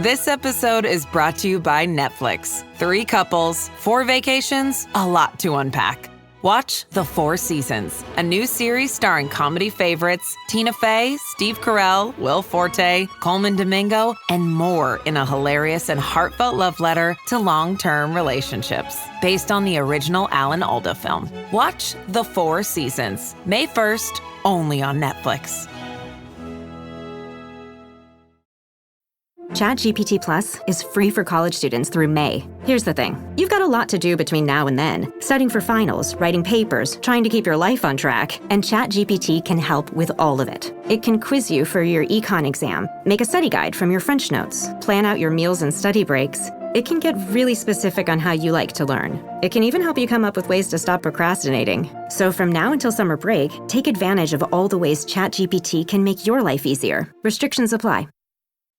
This episode is brought to you by Netflix. 3 couples, 4 vacations, a lot to unpack. Watch The 4 Seasons, a new series starring comedy favorites Tina Fey, Steve Carell, Will Forte, Coleman Domingo, and more in a hilarious and heartfelt love letter to long-term relationships. Based on the original Alan Alda film. Watch The 4 Seasons, May 1st, only on Netflix. ChatGPT Plus is free for college students through May. Here's the thing. You've got a lot to do between now and then. Studying for finals, writing papers, trying to keep your life on track. And ChatGPT can help with all of it. It can quiz you for your econ exam, make a study guide from your French notes, plan out your meals and study breaks. It can get really specific on how you like to learn. It can even help you come up with ways to stop procrastinating. So from now until summer break, take advantage of all the ways ChatGPT can make your life easier. Restrictions apply.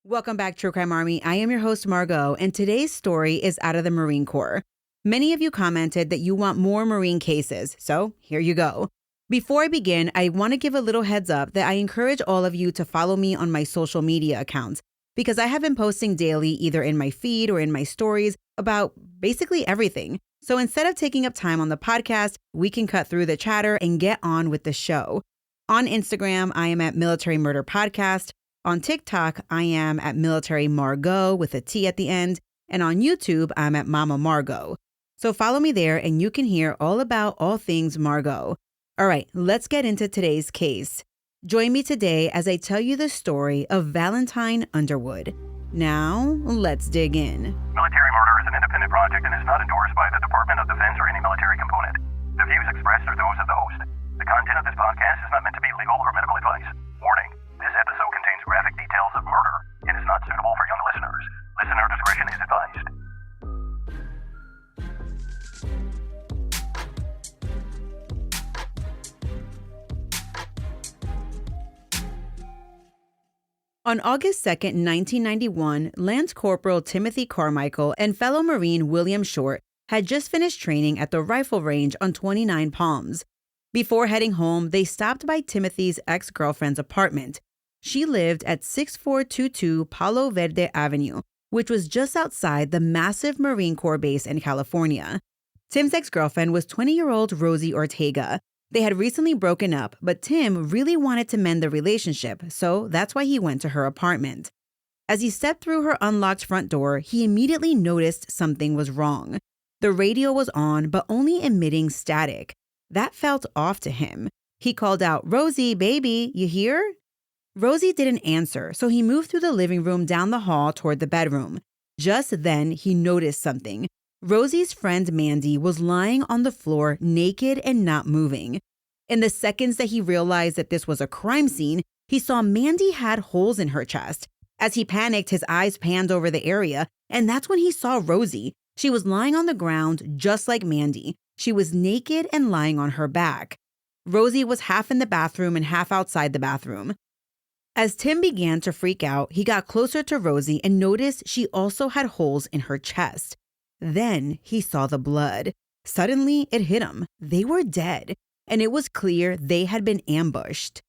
Welcome back, True Crime Army. I am your host, Margot, and today's story is out of the Marine Corps. Many of you commented that you want more Marine cases, so here you go. Before I begin, I want to give a little heads up that I encourage all of you to follow me on my social media accounts because I have been posting daily either in my feed or in my stories about basically everything. So instead of taking up time on the podcast, we can cut through the chatter and get on with the show. On Instagram, I am at Military Murder Podcast. On TikTok, I am at Military Margot with a T at the end. And on YouTube, I'm at Mama Margot. So follow me there and you can hear all about all things Margot. All right, let's get into today's case. Join me today as I tell you the story of Valentine Underwood. Now, let's dig in. Military murder is an independent project and is not endorsed by the Department of Defense or any military component. The views expressed are those of the host. The content of this podcast is not meant to be legal or medical advice. Warning, this episode contains graphic details of murder and is not suitable for young listeners. Listener discretion is advised. On August 2nd, 1991, Lance Corporal Timothy Carmichael and fellow Marine William Short had just finished training at the rifle range on Twentynine Palms. Before heading home, they stopped by Timothy's ex-girlfriend's apartment. She lived at 6422 Palo Verde Avenue, which was just outside the massive Marine Corps base in California. Tim's ex-girlfriend was 20-year-old Rosie Ortega. They had recently broken up, but Tim really wanted to mend the relationship, so that's why he went to her apartment. As he stepped through her unlocked front door, he immediately noticed something was wrong. The radio was on, but only emitting static. That felt off to him. He called out, "Rosie, baby, you here?" Rosie didn't answer, so he moved through the living room down the hall toward the bedroom. Just then, he noticed something. Rosie's friend Mandy was lying on the floor naked and not moving. In the seconds that he realized that this was a crime scene, he saw Mandy had holes in her chest. As he panicked, his eyes panned over the area, and that's when he saw Rosie. She was lying on the ground just like Mandy. She was naked and lying on her back. Rosie was half in the bathroom and half outside the bathroom. As Tim began to freak out, he got closer to Rosie and noticed she also had holes in her chest. Then he saw the blood. Suddenly, it hit him. They were dead, and it was clear they had been ambushed.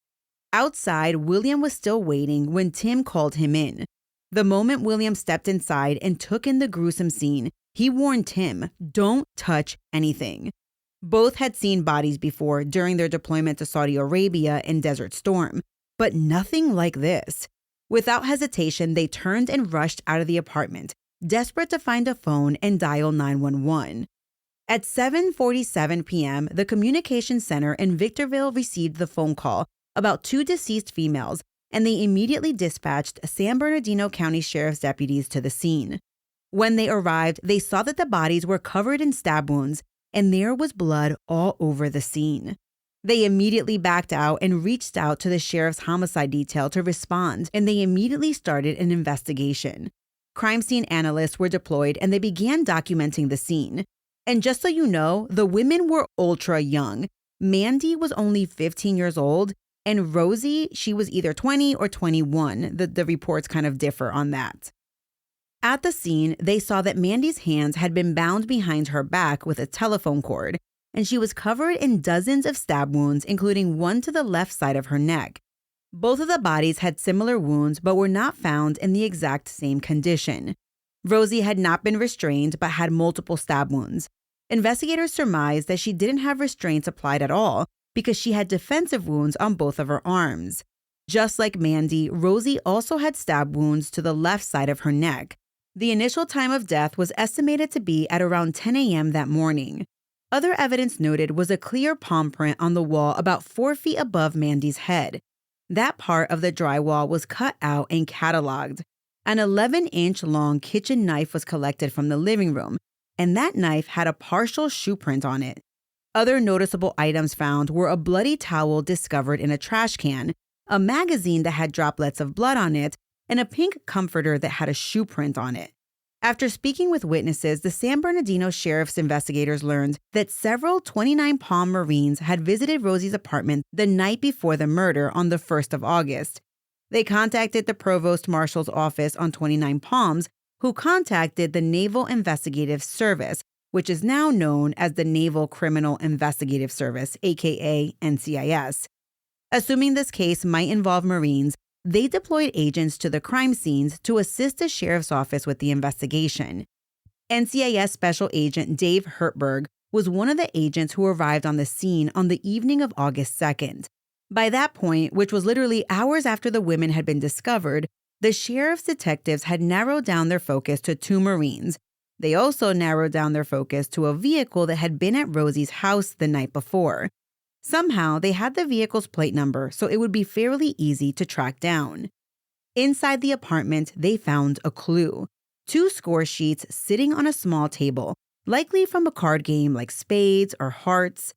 Outside, William was still waiting when Tim called him in. The moment William stepped inside and took in the gruesome scene, he warned Tim, "Don't touch anything." Both had seen bodies before during their deployment to Saudi Arabia in Desert Storm, but nothing like this. Without hesitation, they turned and rushed out of the apartment, desperate to find a phone and dial 911. At 7:47 p.m., the communications center in Victorville received the phone call about 2 deceased females, and they immediately dispatched San Bernardino County Sheriff's deputies to the scene. When they arrived, they saw that the bodies were covered in stab wounds, and there was blood all over the scene. They immediately backed out and reached out to the sheriff's homicide detail to respond, and they immediately started an investigation. Crime scene analysts were deployed, and they began documenting the scene. And just so you know, the women were ultra young. Mandy was only 15 years old, and Rosie, she was either 20 or 21. The reports kind of differ on that. At the scene, they saw that Mandy's hands had been bound behind her back with a telephone cord, and she was covered in dozens of stab wounds, including one to the left side of her neck. Both of the bodies had similar wounds but were not found in the exact same condition. Rosie had not been restrained but had multiple stab wounds. Investigators surmised that she didn't have restraints applied at all because she had defensive wounds on both of her arms. Just like Mandy, Rosie also had stab wounds to the left side of her neck. The initial time of death was estimated to be at around 10 a.m. that morning. Other evidence noted was a clear palm print on the wall about 4 feet above Mandy's head. That part of the drywall was cut out and cataloged. An 11-inch long kitchen knife was collected from the living room, and that knife had a partial shoe print on it. Other noticeable items found were a bloody towel discovered in a trash can, a magazine that had droplets of blood on it, and a pink comforter that had a shoe print on it. After speaking with witnesses, the San Bernardino Sheriff's investigators learned that several 29 Palm Marines had visited Rosie's apartment the night before the murder on the 1st of August. They contacted the Provost Marshal's office on 29 Palms, who contacted the Naval Investigative Service, which is now known as the Naval Criminal Investigative Service, aka NCIS. Assuming this case might involve Marines, they deployed agents to the crime scenes to assist the sheriff's office with the investigation. NCIS Special Agent Dave Hertberg was one of the agents who arrived on the scene on the evening of August 2nd. By that point, which was literally hours after the women had been discovered, the sheriff's detectives had narrowed down their focus to 2 Marines. They also narrowed down their focus to a vehicle that had been at Rosie's house the night before. Somehow, they had the vehicle's plate number, so it would be fairly easy to track down. Inside the apartment, they found a clue: 2 score sheets sitting on a small table, likely from a card game like spades or hearts.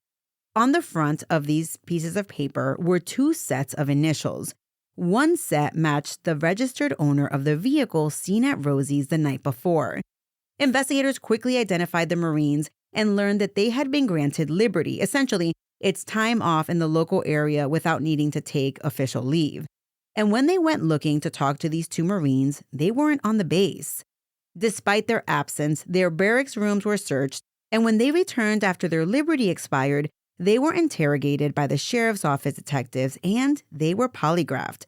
On the front of these pieces of paper were 2 sets of initials. One set matched the registered owner of the vehicle seen at Rosie's the night before. Investigators quickly identified the Marines and learned that they had been granted liberty, essentially, it's time off in the local area without needing to take official leave. And when they went looking to talk to these 2 Marines, they weren't on the base. Despite their absence, their barracks rooms were searched, and when they returned after their liberty expired, they were interrogated by the sheriff's office detectives and they were polygraphed.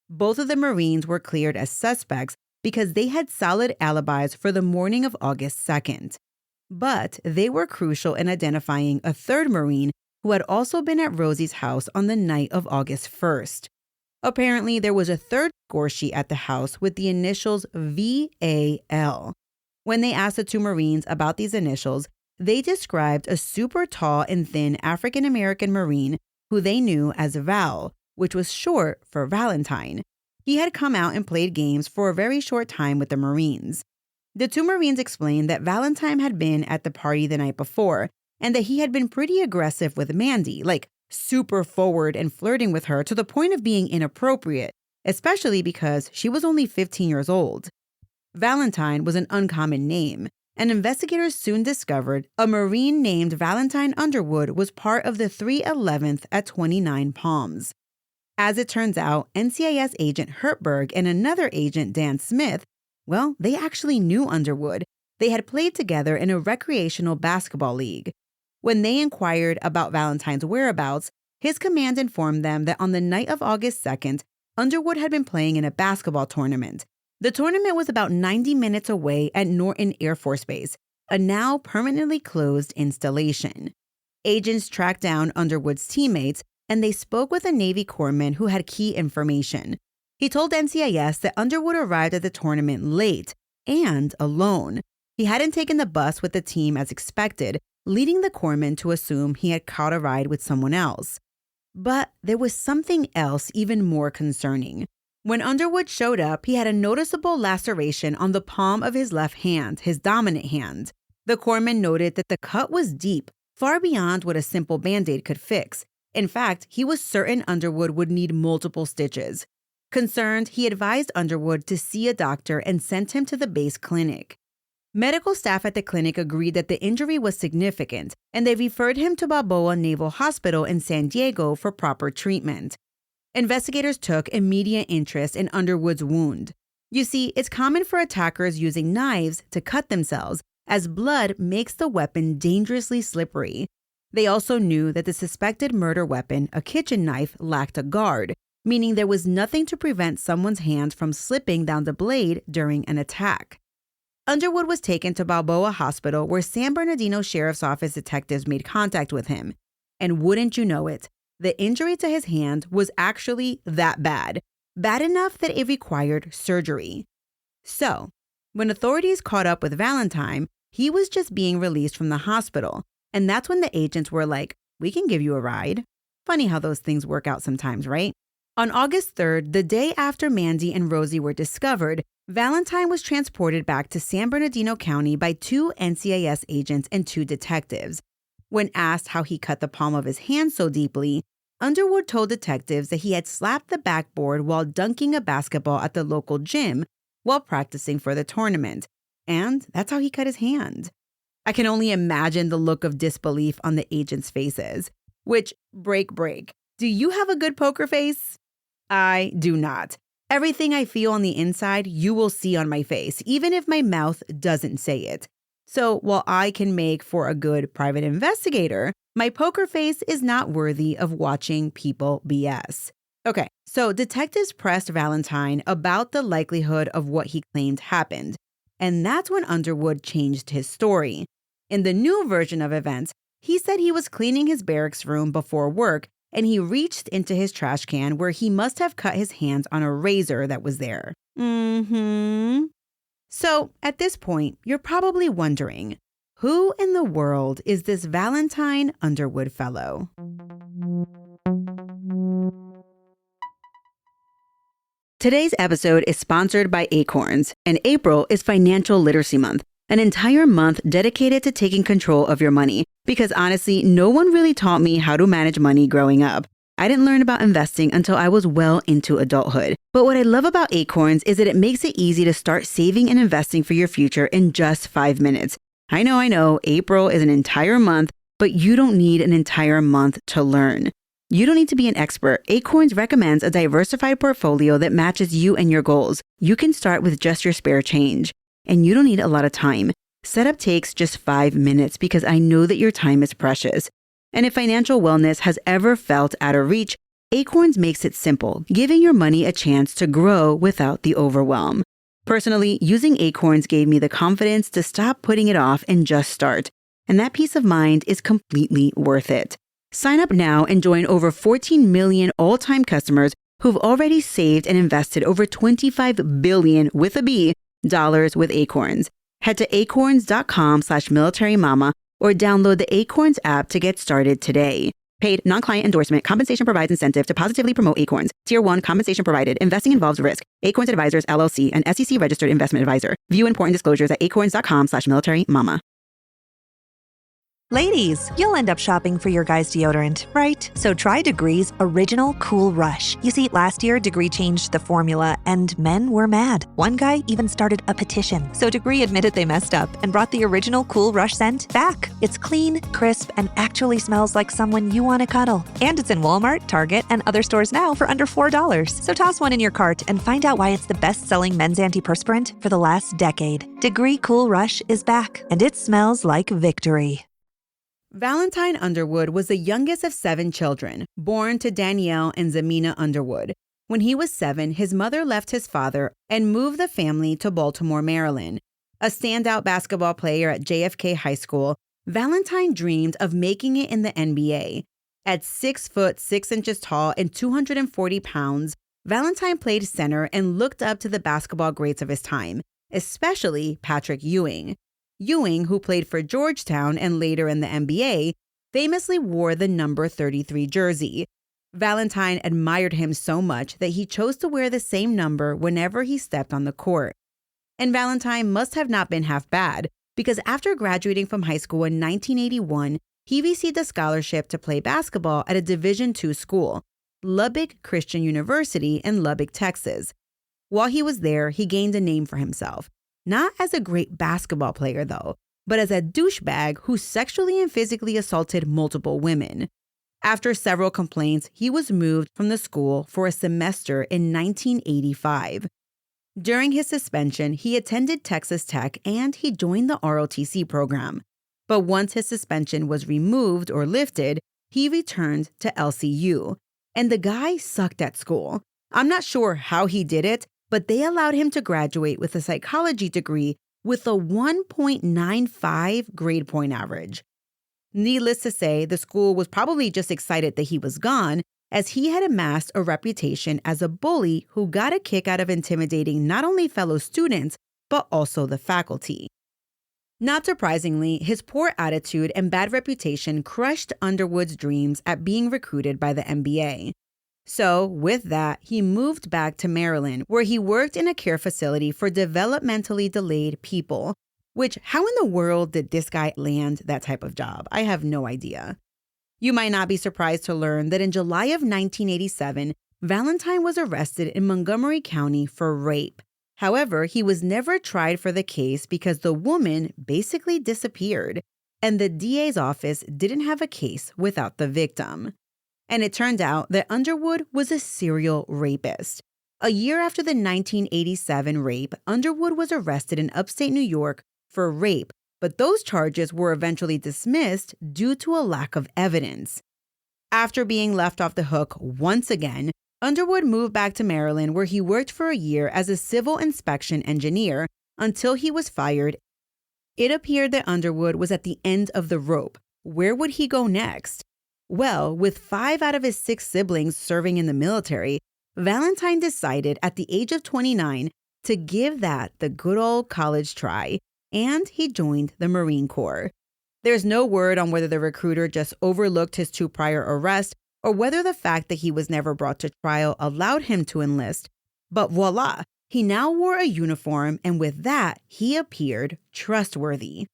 Both of the Marines were cleared as suspects because they had solid alibis for the morning of August 2nd. But they were crucial in identifying a 3rd Marine who had also been at Rosie's house on the night of August 1st. Apparently, there was a 3rd score sheet at the house with the initials VAL. When they asked the 2 Marines about these initials, they described a super tall and thin African-American Marine who they knew as Val, which was short for Valentine. He had come out and played games for a very short time with the Marines. The 2 Marines explained that Valentine had been at the party the night before, and that he had been pretty aggressive with Mandy, like super forward and flirting with her to the point of being inappropriate, especially because she was only 15 years old. Valentine was an uncommon name, and investigators soon discovered a Marine named Valentine Underwood was part of the 311th at 29 Palms. As it turns out, NCIS agent Hertberg and another agent, Dan Smith, well, they actually knew Underwood. They had played together in a recreational basketball league. When they inquired about Valentine's whereabouts, his command informed them that on the night of August 2nd, Underwood had been playing in a basketball tournament. The tournament was about 90 minutes away at Norton Air Force Base, a now permanently closed installation. Agents tracked down Underwood's teammates, and they spoke with a Navy corpsman who had key information. He told NCIS that Underwood arrived at the tournament late and alone. He hadn't taken the bus with the team as expected, leading the corpsman to assume he had caught a ride with someone else. But there was something else even more concerning. When Underwood showed up, he had a noticeable laceration on the palm of his left hand, his dominant hand. The corpsman noted that the cut was deep, far beyond what a simple Band-Aid could fix. In fact, he was certain Underwood would need multiple stitches. Concerned, he advised Underwood to see a doctor and sent him to the base clinic. Medical staff at the clinic agreed that the injury was significant, and they referred him to Balboa Naval Hospital in San Diego for proper treatment. Investigators took immediate interest in Underwood's wound. You see, it's common for attackers using knives to cut themselves, as blood makes the weapon dangerously slippery. They also knew that the suspected murder weapon, a kitchen knife, lacked a guard, meaning there was nothing to prevent someone's hands from slipping down the blade during an attack. Underwood was taken to Balboa Hospital, where San Bernardino Sheriff's Office detectives made contact with him. And wouldn't you know it, the injury to his hand was actually that bad enough that it required surgery. So, when authorities caught up with Valentine, he was just being released from the hospital, and that's when the agents were like, "We can give you a ride." Funny how those things work out sometimes, right? On August 3rd, the day after Mandy and Rosie were discovered, Valentine was transported back to San Bernardino County by 2 NCIS agents and 2 detectives. When asked how he cut the palm of his hand so deeply, Underwood told detectives that he had slapped the backboard while dunking a basketball at the local gym while practicing for the tournament. And that's how he cut his hand. I can only imagine the look of disbelief on the agents' faces. Which, break. Do you have a good poker face? I do not. Everything I feel on the inside, you will see on my face, even if my mouth doesn't say it. So while I can make for a good private investigator, my poker face is not worthy of watching people BS. Okay, so detectives pressed Valentine about the likelihood of what he claimed happened. And that's when Underwood changed his story. In the new version of events, he said he was cleaning his barracks room before work and he reached into his trash can where he must have cut his hands on a razor that was there. So at this point, you're probably wondering, who in the world is this Valentine Underwood fellow? Today's episode is sponsored by Acorns, and April is Financial Literacy Month, an entire month dedicated to taking control of your money. Because honestly, no one really taught me how to manage money growing up. I didn't learn about investing until I was well into adulthood. But what I love about Acorns is that it makes it easy to start saving and investing for your future in just 5 minutes. I know, April is an entire month, but you don't need an entire month to learn. You don't need to be an expert. Acorns recommends a diversified portfolio that matches you and your goals. You can start with just your spare change. And you don't need a lot of time. Setup takes just 5 minutes because I know that your time is precious. And if financial wellness has ever felt out of reach, Acorns makes it simple, giving your money a chance to grow without the overwhelm. Personally, using Acorns gave me the confidence to stop putting it off and just start. And that peace of mind is completely worth it. Sign up now and join over 14 million all-time customers who've already saved and invested over $25 billion with a B dollars with Acorns. Head to acorns.com/militarymama or download the Acorns app to get started today. Paid non-client endorsement. Compensation provides incentive to positively promote Acorns. Tier 1 compensation provided. Investing involves risk. Acorns Advisors, LLC, an SEC registered investment advisor. View important disclosures at acorns.com/militarymama. Ladies, you'll end up shopping for your guy's deodorant, right? So try Degree's Original Cool Rush. You see, last year, Degree changed the formula, and men were mad. One guy even started a petition. So Degree admitted they messed up and brought the Original Cool Rush scent back. It's clean, crisp, and actually smells like someone you want to cuddle. And it's in Walmart, Target, and other stores now for under $4. So toss one in your cart and find out why it's the best-selling men's antiperspirant for the last decade. Degree Cool Rush is back, and it smells like victory. Valentine Underwood was the youngest of 7 children, born to Danielle and Zamina Underwood. When he was 7, his mother left his father and moved the family to Baltimore, Maryland. A standout basketball player at JFK High School, Valentine dreamed of making it in the NBA. At 6 foot 6 inches tall and 240 pounds, Valentine played center and looked up to the basketball greats of his time, especially Patrick Ewing. Ewing, who played for Georgetown and later in the NBA, famously wore the number 33 jersey. Valentine admired him so much that he chose to wear the same number whenever he stepped on the court. And Valentine must have not been half bad, because after graduating from high school in 1981, he received a scholarship to play basketball at a Division II school, Lubbock Christian University in Lubbock, Texas. While he was there, he gained a name for himself. Not as a great basketball player, though, but as a douchebag who sexually and physically assaulted multiple women. After several complaints, he was moved from the school for a semester in 1985. During his suspension, he attended Texas Tech and he joined the ROTC program. But once his suspension was removed or lifted, he returned to LCU. And the guy sucked at school. I'm not sure how he did it, but they allowed him to graduate with a psychology degree with a 1.95 grade point average. Needless to say, the school was probably just excited that he was gone, as he had amassed a reputation as a bully who got a kick out of intimidating not only fellow students, but also the faculty. Not surprisingly, his poor attitude and bad reputation crushed Underwood's dreams at being recruited by the NBA. So, with that, he moved back to Maryland, where he worked in a care facility for developmentally delayed people. Which, how in the world did this guy land that type of job? I have no idea. You might not be surprised to learn that in July of 1987, Valentine was arrested in Montgomery County for rape. However, he was never tried for the case because the woman basically disappeared, and the DA's office didn't have a case without the victim. And it turned out that Underwood was a serial rapist. A year after the 1987 rape, Underwood was arrested in upstate New York for rape, but those charges were eventually dismissed due to a lack of evidence. After being left off the hook once again, Underwood moved back to Maryland, where he worked for a year as a civil inspection engineer until he was fired. It appeared that Underwood was at the end of the rope. Where would he go next? Well, with 5 out of his 6 siblings serving in the military, Valentine decided at the age of 29 to give that the good old college try, and he joined the Marine Corps. There's no word on whether the recruiter just overlooked his 2 prior arrests or whether the fact that he was never brought to trial allowed him to enlist, but voila, he now wore a uniform, and with that, he appeared trustworthy.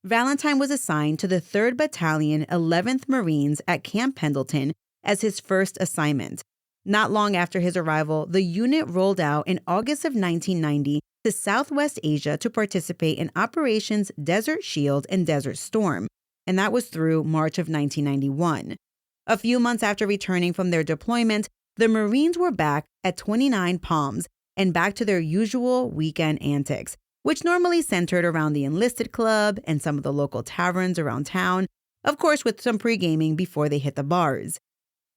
Valentine was assigned to the 3rd Battalion, 11th Marines at Camp Pendleton as his first assignment. Not long after his arrival, the unit rolled out in August of 1990 to Southwest Asia to participate in Operations Desert Shield and Desert Storm, and that was through March of 1991. A few months after returning from their deployment, the Marines were back at Twentynine Palms and back to their usual weekend antics, which normally centered around the enlisted club and some of the local taverns around town, of course with some pre-gaming before they hit the bars.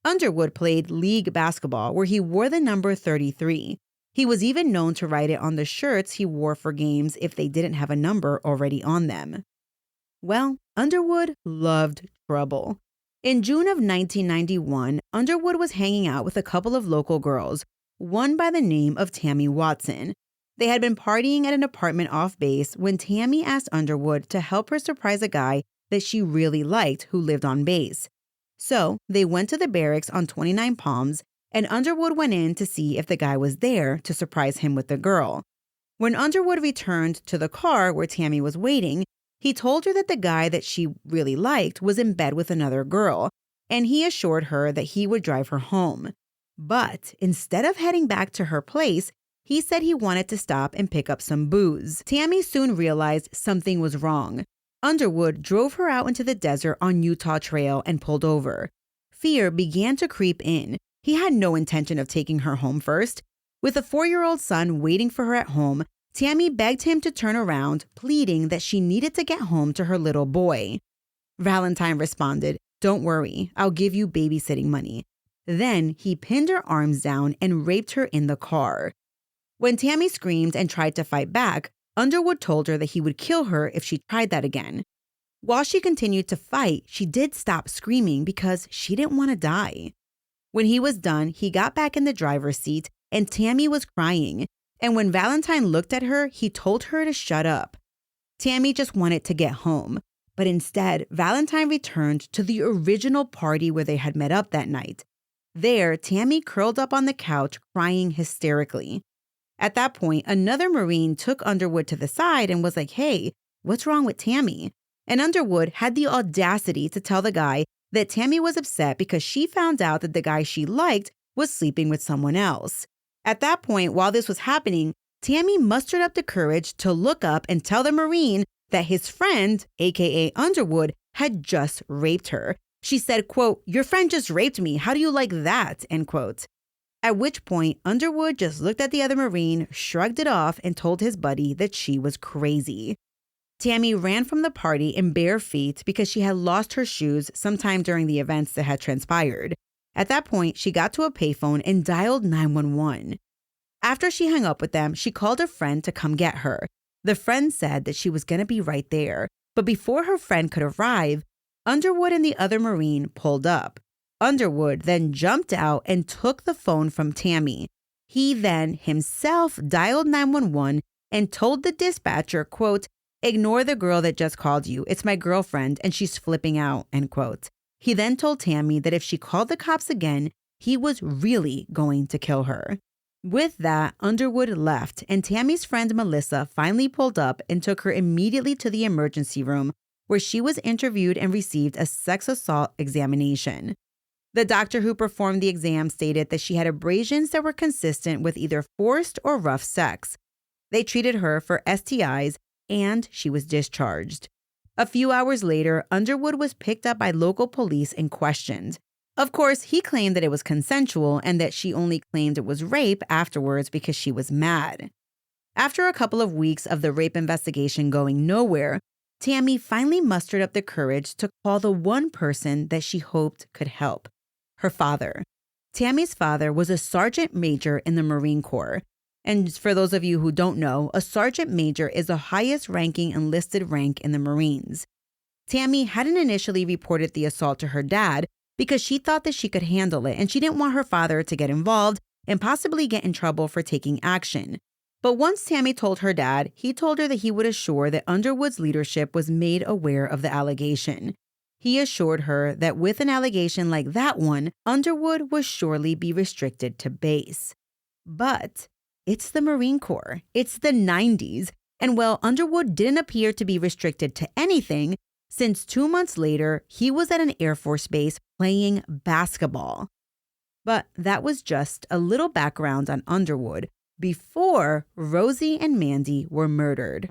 Underwood played league basketball, where he wore the number 33. He was even known to write it on the shirts he wore for games if they didn't have a number already on them. Well, Underwood loved trouble. In June of 1991, Underwood was hanging out with a couple of local girls, one by the name of Tammy Watson. They had been partying at an apartment off base when Tammy asked Underwood to help her surprise a guy that she really liked who lived on base. So they went to the barracks on Twentynine Palms, and Underwood went in to see if the guy was there to surprise him with the girl. When Underwood returned to the car where Tammy was waiting, he told her that the guy that she really liked was in bed with another girl, and he assured her that he would drive her home. But instead of heading back to her place, he said he wanted to stop and pick up some booze. Tammy soon realized something was wrong. Underwood drove her out into the desert on Utah Trail and pulled over. Fear began to creep in. He had no intention of taking her home first. With a 4-year-old son waiting for her at home, Tammy begged him to turn around, pleading that she needed to get home to her little boy. Valentine responded, "Don't worry, I'll give you babysitting money." Then he pinned her arms down and raped her in the car. When Tammy screamed and tried to fight back, Underwood told her that he would kill her if she tried that again. While she continued to fight, she did stop screaming because she didn't want to die. When he was done, he got back in the driver's seat and Tammy was crying. And when Valentine looked at her, he told her to shut up. Tammy just wanted to get home. But instead, Valentine returned to the original party where they had met up that night. There, Tammy curled up on the couch, crying hysterically. At that point, another Marine took Underwood to the side and was like, "Hey, what's wrong with Tammy?" And Underwood had the audacity to tell the guy that Tammy was upset because she found out that the guy she liked was sleeping with someone else. At that point, while this was happening, Tammy mustered up the courage to look up and tell the Marine that his friend, aka Underwood, had just raped her. She said, quote, "Your friend just raped me. How do you like that?" End quote. At which point, Underwood just looked at the other Marine, shrugged it off, and told his buddy that she was crazy. Tammy ran from the party in bare feet because she had lost her shoes sometime during the events that had transpired. At that point, she got to a payphone and dialed 911. After she hung up with them, she called a friend to come get her. The friend said that she was going to be right there, but before her friend could arrive, Underwood and the other Marine pulled up. Underwood then jumped out and took the phone from Tammy. He then himself dialed 911 and told the dispatcher, quote, "Ignore the girl that just called you. It's my girlfriend and she's flipping out," end quote. He then told Tammy that if she called the cops again, he was really going to kill her. With that, Underwood left, and Tammy's friend Melissa finally pulled up and took her immediately to the emergency room, where she was interviewed and received a sex assault examination. The doctor who performed the exam stated that she had abrasions that were consistent with either forced or rough sex. They treated her for STIs, and she was discharged. A few hours later, Underwood was picked up by local police and questioned. Of course, he claimed that it was consensual and that she only claimed it was rape afterwards because she was mad. After a couple of weeks of the rape investigation going nowhere, Tammy finally mustered up the courage to call the one person that she hoped could help: her father. Tammy's father was a sergeant major in the Marine Corps. And for those of you who don't know, a sergeant major is the highest ranking enlisted rank in the Marines. Tammy hadn't initially reported the assault to her dad because she thought that she could handle it and she didn't want her father to get involved and possibly get in trouble for taking action. But once Tammy told her dad, he told her that he would assure that Underwood's leadership was made aware of the allegation. He assured her that with an allegation like that one, Underwood would surely be restricted to base. But it's the Marine Corps. It's the 90s. And while Underwood didn't appear to be restricted to anything, since 2 months later, he was at an Air Force base playing basketball. But that was just a little background on Underwood before Rosie and Mandy were murdered.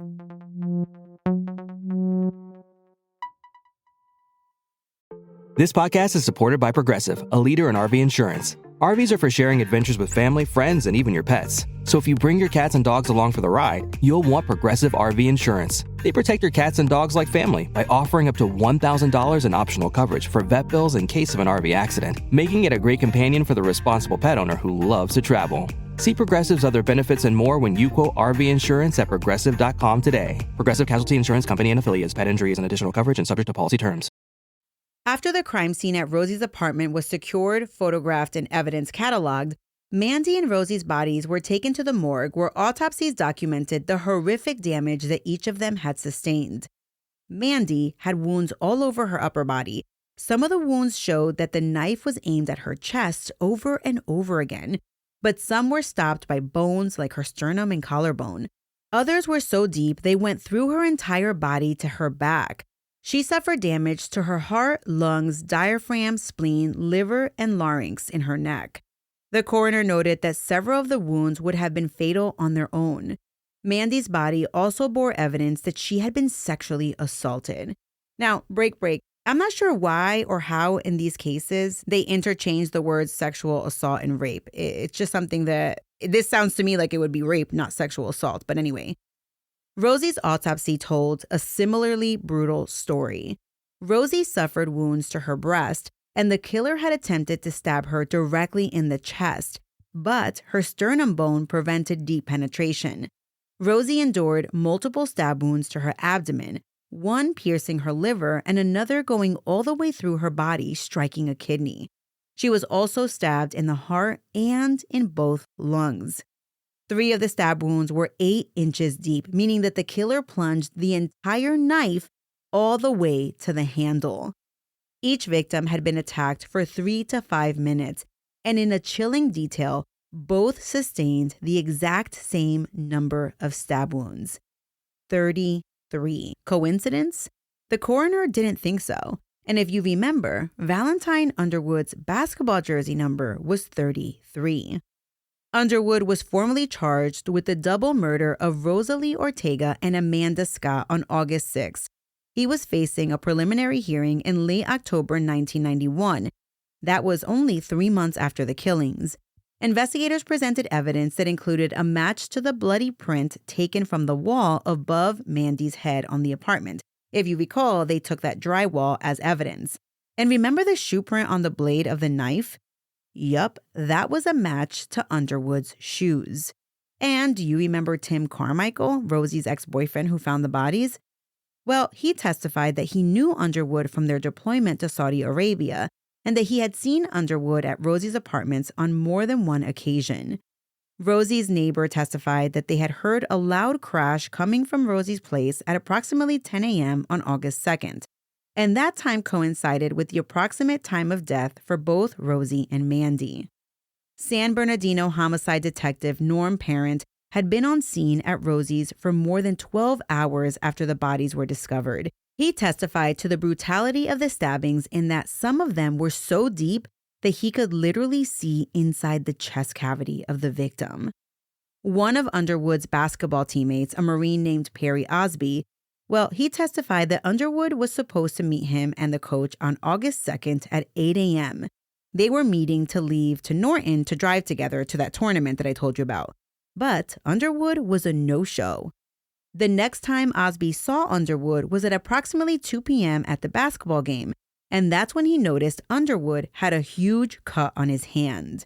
This podcast is supported by Progressive, a leader in RV insurance. RVs are for sharing adventures with family, friends, and even your pets. So if you bring your cats and dogs along for the ride, you'll want Progressive RV insurance. They protect your cats and dogs like family by offering up to $1,000 in optional coverage for vet bills in case of an RV accident, making it a great companion for the responsible pet owner who loves to travel. See Progressive's other benefits and more when you quote RV insurance at Progressive.com today. Progressive Casualty Insurance Company and Affiliates. Pet injury is an additional coverage and subject to policy terms. After the crime scene at Rosie's apartment was secured, photographed, and evidence cataloged, Mandy and Rosie's bodies were taken to the morgue where autopsies documented the horrific damage that each of them had sustained. Mandy had wounds all over her upper body. Some of the wounds showed that the knife was aimed at her chest over and over again, but some were stopped by bones like her sternum and collarbone. Others were so deep they went through her entire body to her back. She suffered damage to her heart, lungs, diaphragm, spleen, liver, and larynx in her neck. The coroner noted that several of the wounds would have been fatal on their own. Mandy's body also bore evidence that she had been sexually assaulted. Now, break. I'm not sure why or how in these cases they interchange the words sexual assault and rape. It's just something that, this sounds to me like it would be rape, not sexual assault. But anyway, Rosie's autopsy told a similarly brutal story. Rosie suffered wounds to her breast, and the killer had attempted to stab her directly in the chest, but her sternum bone prevented deep penetration. Rosie endured multiple stab wounds to her abdomen, one piercing her liver and another going all the way through her body, striking a kidney. She was also stabbed in the heart and in both lungs. 3 of the stab wounds were 8 inches deep, meaning that the killer plunged the entire knife all the way to the handle. Each victim had been attacked for 3 to 5 minutes, and in a chilling detail, both sustained the exact same number of stab wounds. 33. Coincidence? The coroner didn't think so. And if you remember, Valentine Underwood's basketball jersey number was 33. Underwood was formally charged with the double murder of Rosalie Ortega and Amanda Scott on August 6. He was facing a preliminary hearing in late October 1991. That was only 3 months after the killings. Investigators presented evidence that included a match to the bloody print taken from the wall above Mandy's head on the apartment. If you recall, they took that drywall as evidence. And remember the shoe print on the blade of the knife? Yup, that was a match to Underwood's shoes. And do you remember Tim Carmichael, Rosie's ex-boyfriend who found the bodies? Well, he testified that he knew Underwood from their deployment to Saudi Arabia and that he had seen Underwood at Rosie's apartments on more than one occasion. Rosie's neighbor testified that they had heard a loud crash coming from Rosie's place at approximately 10 a.m. on August 2nd, and that time coincided with the approximate time of death for both Rosie and Mandy. San Bernardino homicide detective Norm Parent had been on scene at Rosie's for more than 12 hours after the bodies were discovered. He testified to the brutality of the stabbings in that some of them were so deep that he could literally see inside the chest cavity of the victim. One of Underwood's basketball teammates, a Marine named Perry Osby, he testified that Underwood was supposed to meet him and the coach on August 2nd at 8 a.m. They were meeting to leave to Norton to drive together to that tournament that I told you about. But Underwood was a no-show. The next time Osby saw Underwood was at approximately 2 p.m. at the basketball game, and that's when he noticed Underwood had a huge cut on his hand.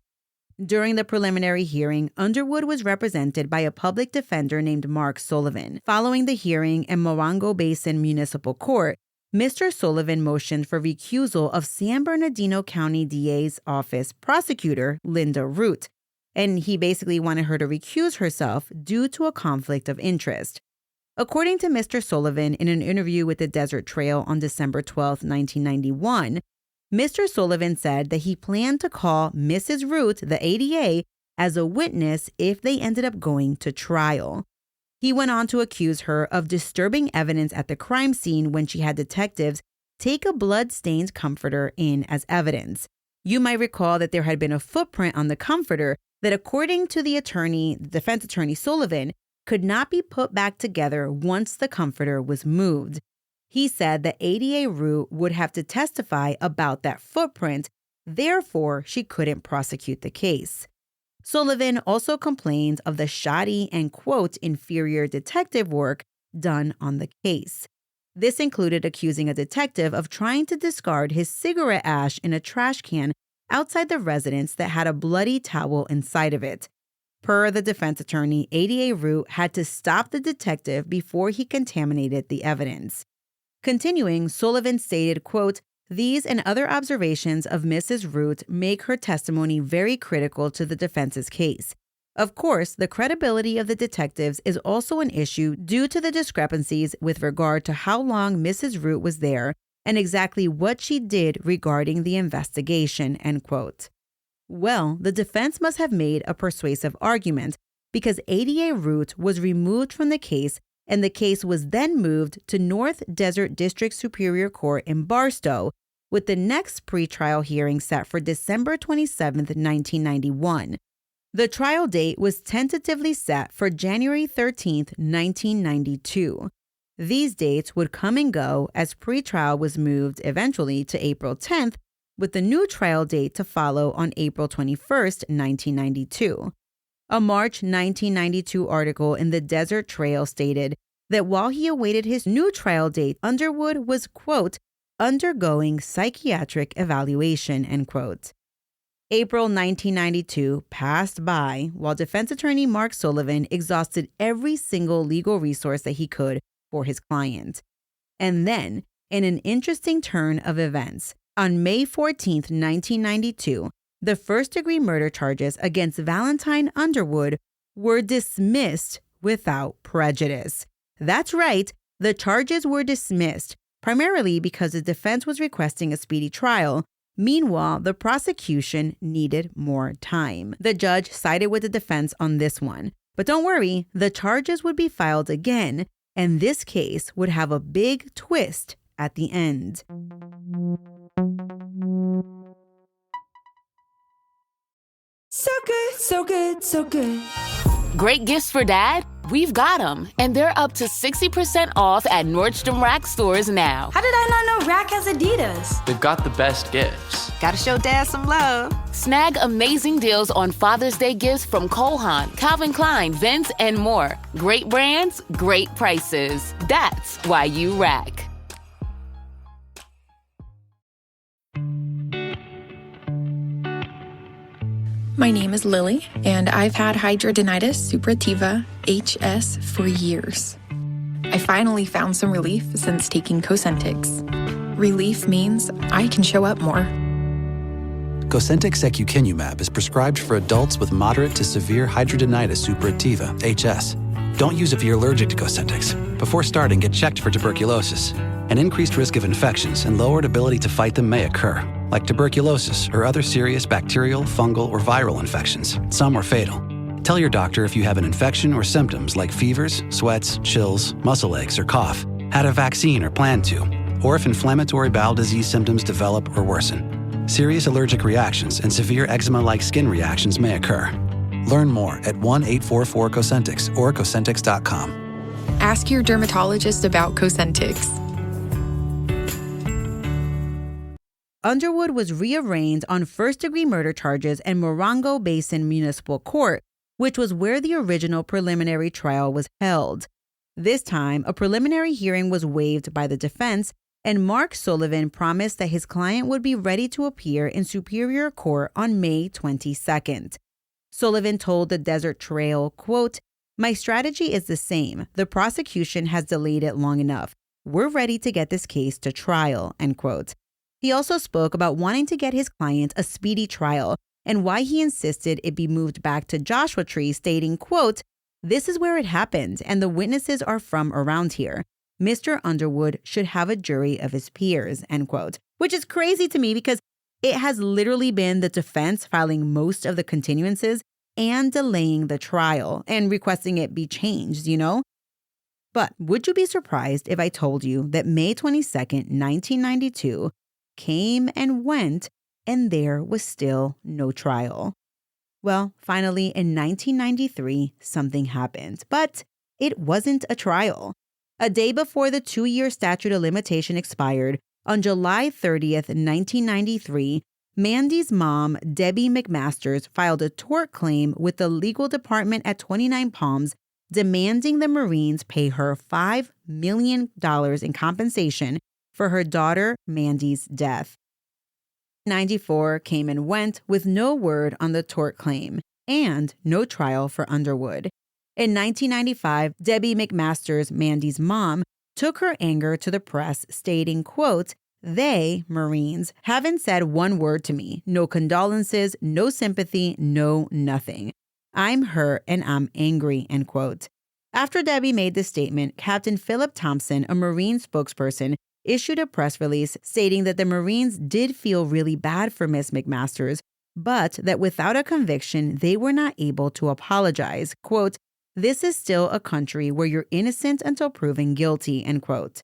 During the preliminary hearing, Underwood was represented by a public defender named Mark Sullivan. Following the hearing in Morongo Basin Municipal Court, Mr. Sullivan motioned for recusal of San Bernardino County DA's office prosecutor, Linda Root, and he basically wanted her to recuse herself due to a conflict of interest. According to Mr. Sullivan in an interview with the Desert Trail on December 12, 1991, Mr. Sullivan said that he planned to call Mrs. Root, the ADA, as a witness if they ended up going to trial. He went on to accuse her of disturbing evidence at the crime scene when she had detectives take a blood-stained comforter in as evidence. You might recall that there had been a footprint on the comforter that, according to the defense attorney Sullivan, could not be put back together once the comforter was moved. He said that ADA Root would have to testify about that footprint, therefore she couldn't prosecute the case. Sullivan also complained of the shoddy and, quote, inferior detective work done on the case. This included accusing a detective of trying to discard his cigarette ash in a trash can outside the residence that had a bloody towel inside of it. Per the defense attorney, ADA Root had to stop the detective before he contaminated the evidence. Continuing, Sullivan stated, quote, "These and other observations of Mrs. Root make her testimony very critical to the defense's case. Of course, the credibility of the detectives is also an issue due to the discrepancies with regard to how long Mrs. Root was there and exactly what she did regarding the investigation," end quote. Well, the defense must have made a persuasive argument because ADA Root was removed from the case, and the case was then moved to North Desert District Superior Court in Barstow, with the next pretrial hearing set for December 27, 1991. The trial date was tentatively set for January 13, 1992. These dates would come and go as pretrial was moved eventually to April 10th, with the new trial date to follow on April 21st, 1992. A March 1992 article in the Desert Trail stated that while he awaited his new trial date, Underwood was, quote, undergoing psychiatric evaluation, end quote. April 1992 passed by while defense attorney Mark Sullivan exhausted every single legal resource that he could for his client. And then, in an interesting turn of events, on May 14, 1992, the first-degree murder charges against Valentine Underwood were dismissed without prejudice. That's right, the charges were dismissed, primarily because the defense was requesting a speedy trial. Meanwhile, the prosecution needed more time. The judge sided with the defense on this one. But don't worry, the charges would be filed again, and this case would have a big twist at the end. So good, so good, so good. Great gifts for dad? We've got them, and they're up to 60% off at Nordstrom Rack stores now. How did I not know Rack has Adidas? They've got the best gifts. Gotta show dad some love. Snag amazing deals on Father's Day gifts from Cole Haan, Calvin Klein, Vince, and more. Great brands, great prices. That's why you Rack. My name is Lily, and I've had hidradenitis suppurativa, HS, for years. I finally found some relief since taking Cosentyx. Relief means I can show up more. Cosentyx secukinumab is prescribed for adults with moderate to severe hidradenitis suppurativa, HS. Don't use if you're allergic to Cosentyx. Before starting, get checked for tuberculosis. An increased risk of infections and lowered ability to fight them may occur, like tuberculosis or other serious bacterial, fungal, or viral infections. Some are fatal. Tell your doctor if you have an infection or symptoms like fevers, sweats, chills, muscle aches, or cough, had a vaccine or plan to, or if inflammatory bowel disease symptoms develop or worsen. Serious allergic reactions and severe eczema-like skin reactions may occur. Learn more at 1-844-COSENTYX or Cosentyx.com. Ask your dermatologist about Cosentyx. Underwood was rearraigned on first-degree murder charges in Morongo Basin Municipal Court, which was where the original preliminary trial was held. This time, a preliminary hearing was waived by the defense, and Mark Sullivan promised that his client would be ready to appear in Superior Court on May 22nd. Sullivan told the Desert Trail, quote, "My strategy is the same. The prosecution has delayed it long enough. We're ready to get this case to trial," end quote. He also spoke about wanting to get his client a speedy trial and why he insisted it be moved back to Joshua Tree, stating, quote, "This is where it happened, and the witnesses are from around here. Mr. Underwood should have a jury of his peers," end quote. Which is crazy to me because it has literally been the defense filing most of the continuances and delaying the trial and requesting it be changed, you know? But would you be surprised if I told you that May 22nd, 1992 came and went and there was still no trial? Well, finally, in 1993, something happened, but it wasn't a trial. A day before the 2-year statute of limitation expired, on July 30th, 1993, Mandy's mom, Debbie McMasters, filed a tort claim with the legal department at Twentynine Palms, demanding the Marines pay her $5 million in compensation for her daughter Mandy's death. 94 came and went with no word on the tort claim and no trial for Underwood. In 1995, Debbie McMasters, Mandy's mom, took her anger to the press, stating, quote, "They, Marines, haven't said one word to me. No condolences, no sympathy, no nothing. I'm hurt and I'm angry," end quote. After Debbie made this statement, Captain Philip Thompson, a Marine spokesperson, issued a press release stating that the Marines did feel really bad for Miss McMasters, but that without a conviction, they were not able to apologize. Quote, "This is still a country where you're innocent until proven guilty," end quote.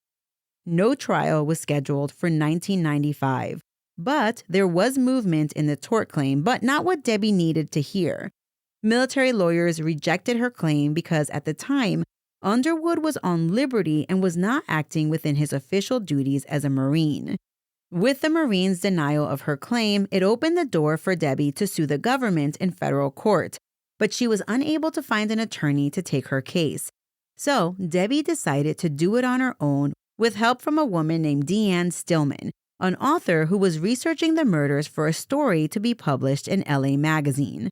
No trial was scheduled for 1995, but there was movement in the tort claim, but not what Debbie needed to hear. Military lawyers rejected her claim because at the time, Underwood was on liberty and was not acting within his official duties as a Marine. With the Marines' denial of her claim, it opened the door for Debbie to sue the government in federal court, but she was unable to find an attorney to take her case. So Debbie decided to do it on her own with help from a woman named Deanne Stillman, an author who was researching the murders for a story to be published in LA Magazine.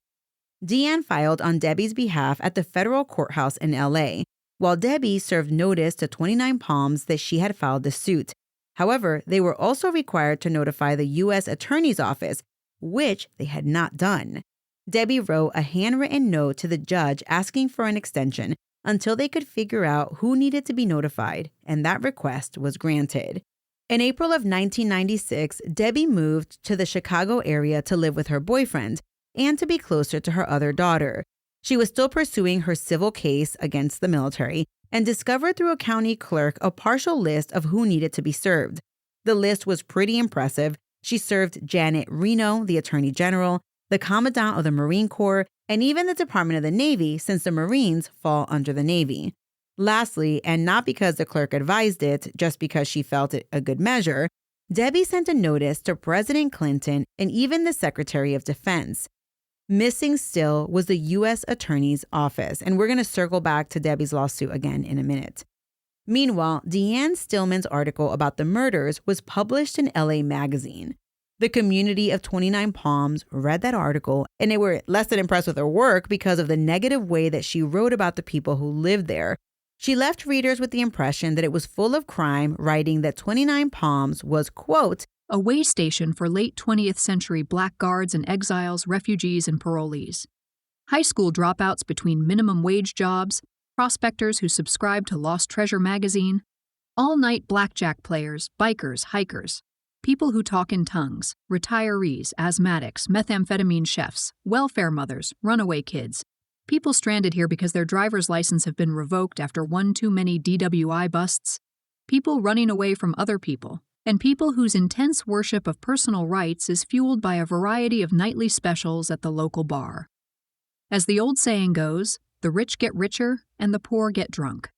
Deanne filed on Debbie's behalf at the federal courthouse in LA, while Debbie served notice to Twentynine Palms that she had filed the suit. However, they were also required to notify the U.S. Attorney's Office, which they had not done. Debbie wrote a handwritten note to the judge asking for an extension until they could figure out who needed to be notified, and that request was granted. In April of 1996, Debbie moved to the Chicago area to live with her boyfriend and to be closer to her other daughter. She was still pursuing her civil case against the military and discovered through a county clerk a partial list of who needed to be served. The list was pretty impressive. She served Janet Reno, the Attorney General, the Commandant of the Marine Corps, and even the Department of the Navy, since the Marines fall under the Navy. Lastly, and not because the clerk advised it, just because she felt it a good measure, Debbie sent a notice to President Clinton and even the Secretary of Defense. Missing still was the U.S. Attorney's Office, and we're going to circle back to Debbie's lawsuit again in a minute. Meanwhile, Deanne Stillman's article about the murders was published in LA Magazine. The community of 29 Palms read that article, and they were less than impressed with her work because of the negative way that she wrote about the people who lived there. She left readers with the impression that it was full of crime, writing that 29 Palms was, quote, a way station for late 20th century blackguards and exiles, refugees, and parolees. High school dropouts between minimum wage jobs, prospectors who subscribed to Lost Treasure magazine, all-night blackjack players, bikers, hikers, people who talk in tongues, retirees, asthmatics, methamphetamine chefs, welfare mothers, runaway kids, people stranded here because their driver's license have been revoked after one too many DWI busts, people running away from other people, and people whose intense worship of personal rights is fueled by a variety of nightly specials at the local bar. As the old saying goes, the rich get richer and the poor get drunk.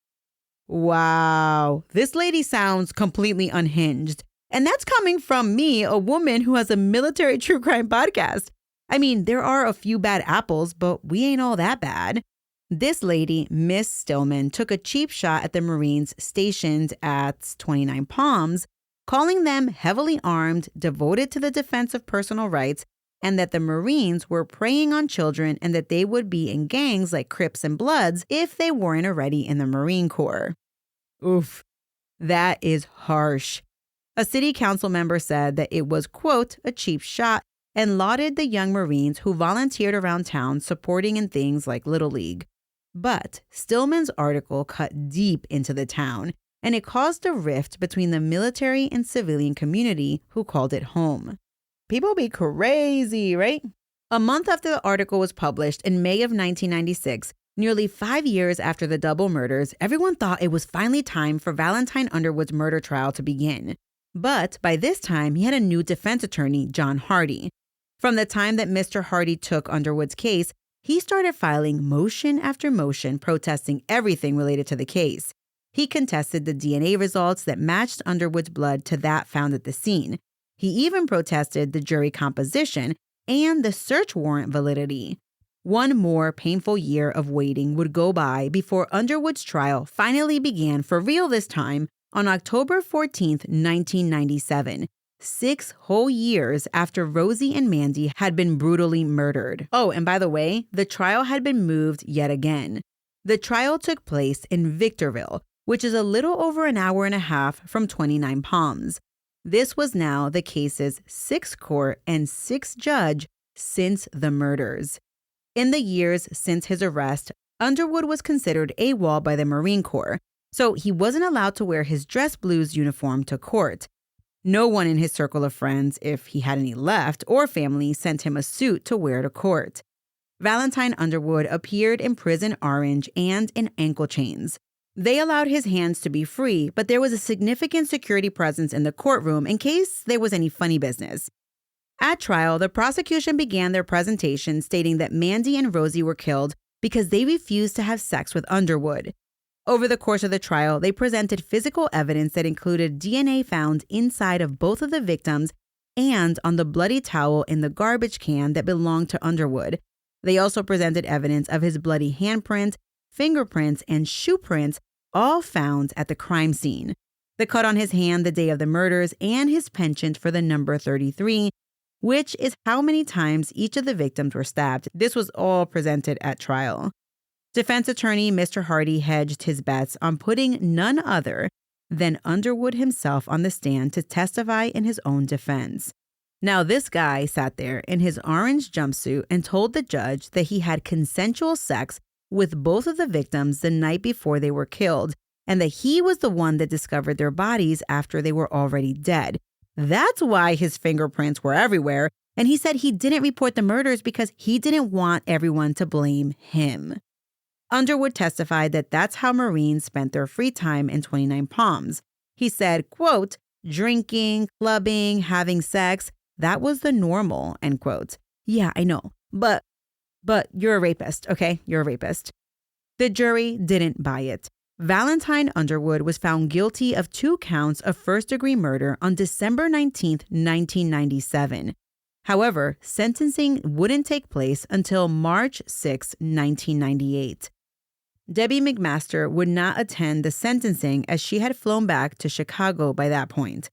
Wow, this lady sounds completely unhinged. And that's coming from me, a woman who has a military true crime podcast. I mean, there are a few bad apples, but we ain't all that bad. This lady, Miss Stillman, took a cheap shot at the Marines stationed at 29 Palms, calling them heavily armed, devoted to the defense of personal rights, and that the Marines were preying on children and that they would be in gangs like Crips and Bloods if they weren't already in the Marine Corps. Oof, that is harsh. A city council member said that it was, quote, a cheap shot, and lauded the young Marines who volunteered around town supporting in things like Little League. But Stillman's article cut deep into the town, and it caused a rift between the military and civilian community who called it home. People be crazy, right? A month after the article was published in May of 1996, nearly 5 years after the double murders, everyone thought it was finally time for Valentine Underwood's murder trial to begin. But by this time, he had a new defense attorney, John Hardy. From the time that Mr. Hardy took Underwood's case, he started filing motion after motion protesting everything related to the case. He contested the DNA results that matched Underwood's blood to that found at the scene. He even protested the jury composition and the search warrant validity. One more painful year of waiting would go by before Underwood's trial finally began for real this time on October 14th, 1997, 6 whole years after Rosie and Mandy had been brutally murdered. Oh, and by the way, the trial had been moved yet again. The trial took place in Victorville, which is a little over an hour and a half from 29 Palms. This was now the case's 6th court and 6th judge since the murders. In the years since his arrest, Underwood was considered AWOL by the Marine Corps, so he wasn't allowed to wear his dress blues uniform to court. No one in his circle of friends, if he had any left, or family, sent him a suit to wear to court. Valentine Underwood appeared in prison orange and in ankle chains. They allowed his hands to be free, but there was a significant security presence in the courtroom in case there was any funny business. At trial, the prosecution began their presentation stating that Mandy and Rosie were killed because they refused to have sex with Underwood. Over the course of the trial, they presented physical evidence that included DNA found inside of both of the victims and on the bloody towel in the garbage can that belonged to Underwood. They also presented evidence of his bloody handprint, fingerprints, and shoe prints, all found at the crime scene. The cut on his hand the day of the murders and his penchant for the number 33, which is how many times each of the victims were stabbed. This was all presented at trial. Defense attorney Mr. Hardy hedged his bets on putting none other than Underwood himself on the stand to testify in his own defense. Now, this guy sat there in his orange jumpsuit and told the judge that he had consensual sex with both of the victims the night before they were killed, and that he was the one that discovered their bodies after they were already dead. That's why his fingerprints were everywhere, and he said he didn't report the murders because he didn't want everyone to blame him. Underwood testified that that's how Marines spent their free time in 29 Palms. He said, quote, drinking, clubbing, having sex, that was the normal, end quote. Yeah, I know, but you're a rapist, okay? You're a rapist. The jury didn't buy it. Valentine Underwood was found guilty of 2 counts of first-degree murder on December 19th, 1997. However, sentencing wouldn't take place until March 6, 1998. Debbie McMaster would not attend the sentencing as she had flown back to Chicago by that point.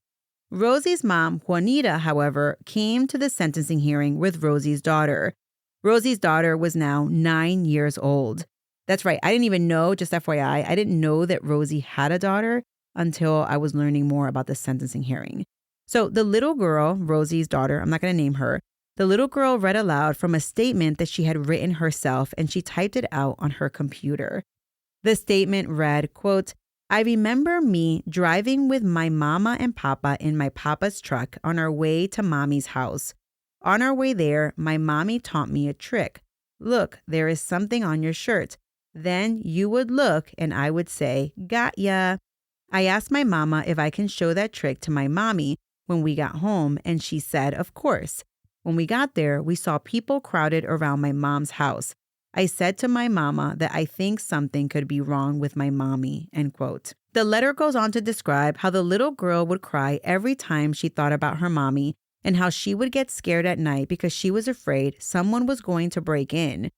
Rosie's mom, Juanita, however, came to the sentencing hearing with Rosie's daughter. Rosie's daughter was now 9 years old. That's right. I didn't even know, just FYI, I didn't know that Rosie had a daughter until I was learning more about the sentencing hearing. So the little girl, Rosie's daughter, I'm not going to name her, the little girl read aloud from a statement that she had written herself, and she typed it out on her computer. The statement read, quote, "I remember me driving with my mama and papa in my papa's truck on our way to mommy's house. On our way there, my mommy taught me a trick. Look, there is something on your shirt. Then you would look and I would say, got ya. I asked my mama if I can show that trick to my mommy when we got home, and she said, of course. When we got there, we saw people crowded around my mom's house. I said to my mama that I think something could be wrong with my mommy," end quote. The letter goes on to describe how the little girl would cry every time she thought about her mommy and how she would get scared at night because she was afraid someone was going to break in.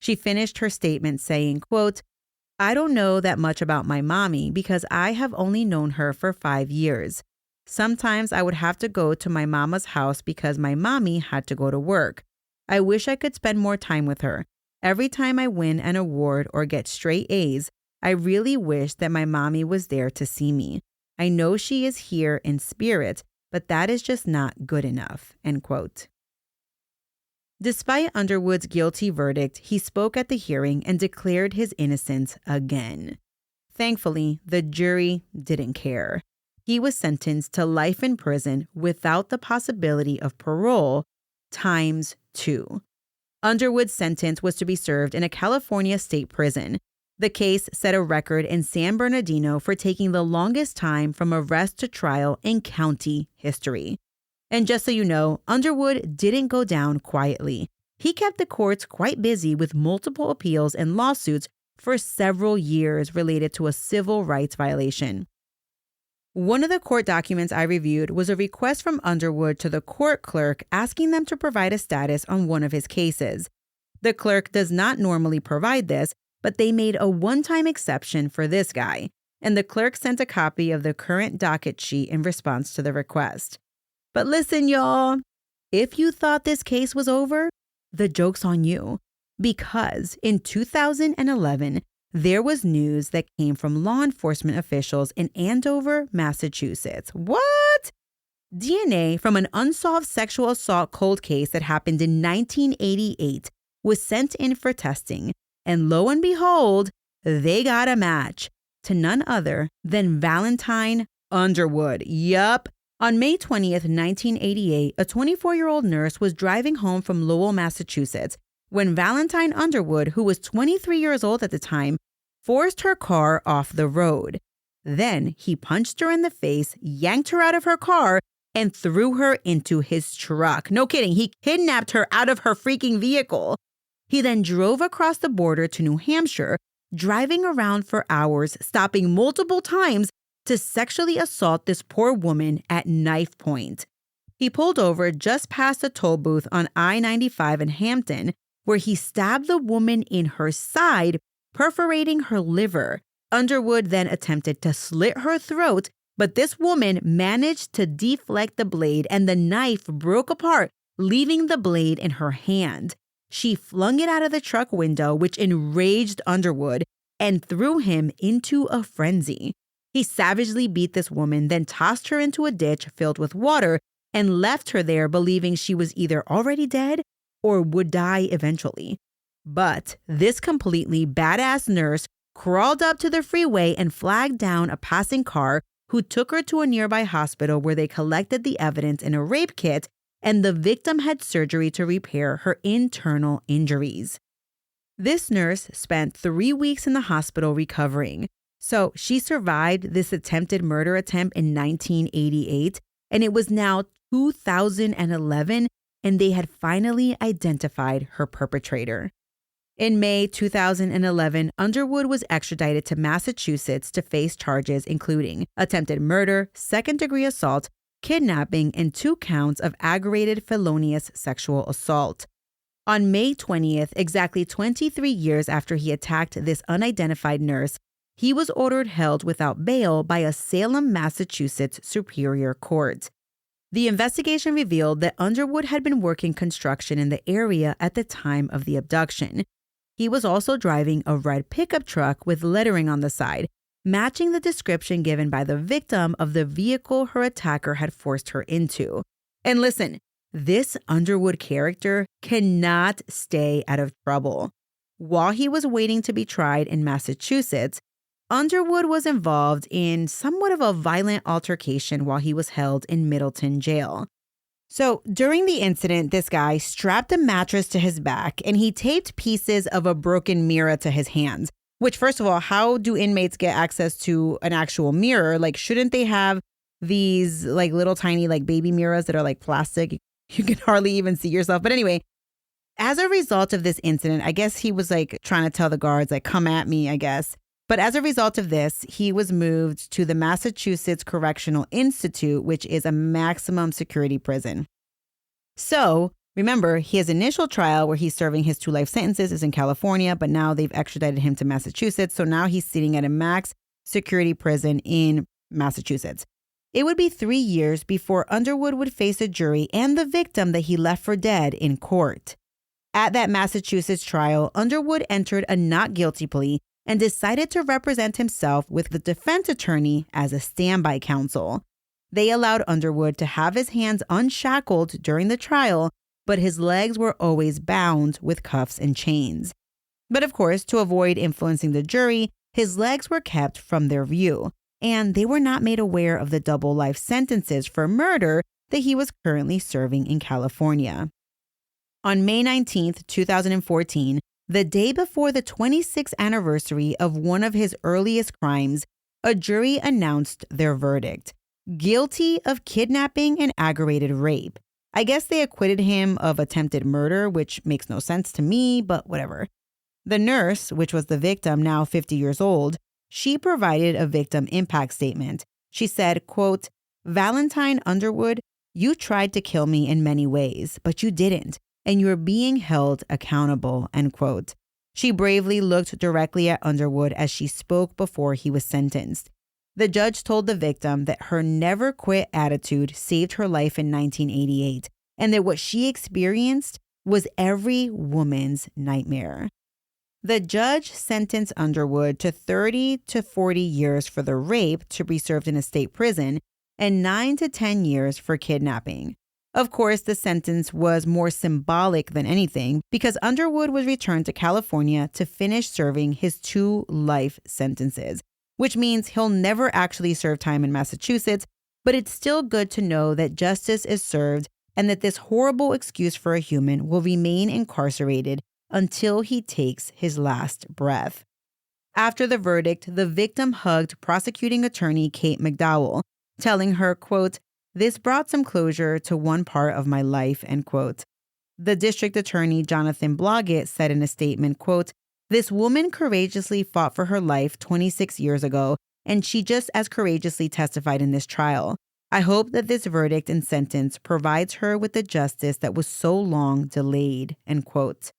She finished her statement saying, quote, "I don't know that much about my mommy because I have only known her for 5 years. Sometimes I would have to go to my mama's house because my mommy had to go to work. I wish I could spend more time with her. Every time I win an award or get straight A's, I really wish that my mommy was there to see me. I know she is here in spirit, but that is just not good enough," end quote. Despite Underwood's guilty verdict, he spoke at the hearing and declared his innocence again. Thankfully, the jury didn't care. He was sentenced to life in prison without the possibility of parole ×2. Underwood's sentence was to be served in a California state prison. The case set a record in San Bernardino for taking the longest time from arrest to trial in county history. And just so you know, Underwood didn't go down quietly. He kept the courts quite busy with multiple appeals and lawsuits for several years related to a civil rights violation. One of the court documents I reviewed was a request from Underwood to the court clerk asking them to provide a status on one of his cases. The clerk does not normally provide this, but they made a one-time exception for this guy, and the clerk sent a copy of the current docket sheet in response to the request. But listen, y'all, if you thought this case was over, the joke's on you, because in 2011, there was news that came from law enforcement officials in Andover, Massachusetts. What? DNA from an unsolved sexual assault cold case that happened in 1988 was sent in for testing, and lo and behold, they got a match to none other than Valentine Underwood. Yup. On May 20th, 1988, a 24-year-old nurse was driving home from Lowell, Massachusetts, when Valentine Underwood, who was 23 years old at the time, forced her car off the road. Then he punched her in the face, yanked her out of her car, and threw her into his truck. No kidding, he kidnapped her out of her freaking vehicle. He then drove across the border to New Hampshire, driving around for hours, stopping multiple times to sexually assault this poor woman at knife point. He pulled over just past a toll booth on I-95 in Hampton, where he stabbed the woman in her side, perforating her liver. Underwood then attempted to slit her throat, but this woman managed to deflect the blade and the knife broke apart, leaving the blade in her hand. She flung it out of the truck window, which enraged Underwood and threw him into a frenzy. He savagely beat this woman, then tossed her into a ditch filled with water and left her there believing she was either already dead or would die eventually. But this completely badass nurse crawled up to the freeway and flagged down a passing car who took her to a nearby hospital where they collected the evidence in a rape kit, and the victim had surgery to repair her internal injuries. This nurse spent 3 weeks in the hospital recovering. So she survived this attempted murder attempt in 1988, and it was now 2011, and they had finally identified her perpetrator. In May 2011, Underwood was extradited to Massachusetts to face charges including attempted murder, second-degree assault, kidnapping, and 2 counts of aggravated felonious sexual assault. On May 20th, exactly 23 years after he attacked this unidentified nurse, he was ordered held without bail by a Salem, Massachusetts Superior Court. The investigation revealed that Underwood had been working construction in the area at the time of the abduction. He was also driving a red pickup truck with lettering on the side, matching the description given by the victim of the vehicle her attacker had forced her into. And listen, this Underwood character cannot stay out of trouble. While he was waiting to be tried in Massachusetts, Underwood was involved in somewhat of a violent altercation while he was held in Middleton jail. So during the incident, this guy strapped a mattress to his back and he taped pieces of a broken mirror to his hands. Which, first of all, how do inmates get access to an actual mirror? Like, shouldn't they have these like little tiny like baby mirrors that are like plastic? You can hardly even see yourself. But anyway, as a result of this incident, I guess he was like trying to tell the guards, like, come at me, I guess. But as a result of this, he was moved to the Massachusetts Correctional Institute, which is a maximum security prison. So remember, his initial trial where he's serving his 2 life sentences is in California, but now they've extradited him to Massachusetts. So now he's sitting at a max security prison in Massachusetts. It would be 3 years before Underwood would face a jury and the victim that he left for dead in court. At that Massachusetts trial, Underwood entered a not guilty plea and decided to represent himself with the defense attorney as a standby counsel. They allowed Underwood to have his hands unshackled during the trial, but his legs were always bound with cuffs and chains. But of course, to avoid influencing the jury, his legs were kept from their view, and they were not made aware of the double life sentences for murder that he was currently serving in California. On May 19, 2014, the day before the 26th anniversary of one of his earliest crimes, a jury announced their verdict: guilty of kidnapping and aggravated rape. I guess they acquitted him of attempted murder, which makes no sense to me, but whatever. The nurse, which was the victim, now 50 years old, she provided a victim impact statement. She said, quote, "Valentine Underwood, you tried to kill me in many ways, but you didn't, and you're being held accountable," end quote. She bravely looked directly at Underwood as she spoke before he was sentenced. The judge told the victim that her never quit attitude saved her life in 1988, and that what she experienced was every woman's nightmare. The judge sentenced Underwood to 30 to 40 years for the rape to be served in a state prison and 9 to 10 years for kidnapping. Of course, the sentence was more symbolic than anything because Underwood was returned to California to finish serving his 2 life sentences, which means he'll never actually serve time in Massachusetts, but it's still good to know that justice is served and that this horrible excuse for a human will remain incarcerated until he takes his last breath. After the verdict, the victim hugged prosecuting attorney Kate McDowell, telling her, quote, "This brought some closure to one part of my life," end quote. The district attorney, Jonathan Blodgett, said in a statement, quote, "This woman courageously fought for her life 26 years ago, and she just as courageously testified in this trial. I hope that this verdict and sentence provides her with the justice that was so long delayed," end quote.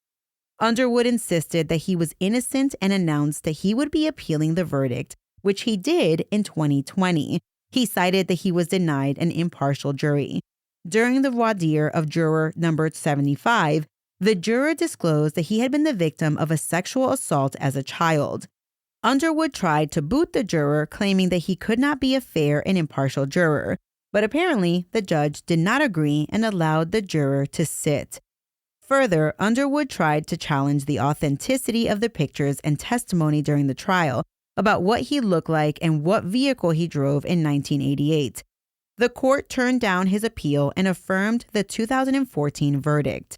Underwood insisted that he was innocent and announced that he would be appealing the verdict, which he did in 2020. He cited that he was denied an impartial jury. During the voir dire of juror number 75, the juror disclosed that he had been the victim of a sexual assault as a child. Underwood tried to boot the juror, claiming that he could not be a fair and impartial juror, but apparently the judge did not agree and allowed the juror to sit. Further, Underwood tried to challenge the authenticity of the pictures and testimony during the trial about what he looked like and what vehicle he drove in 1988. The court turned down his appeal and affirmed the 2014 verdict.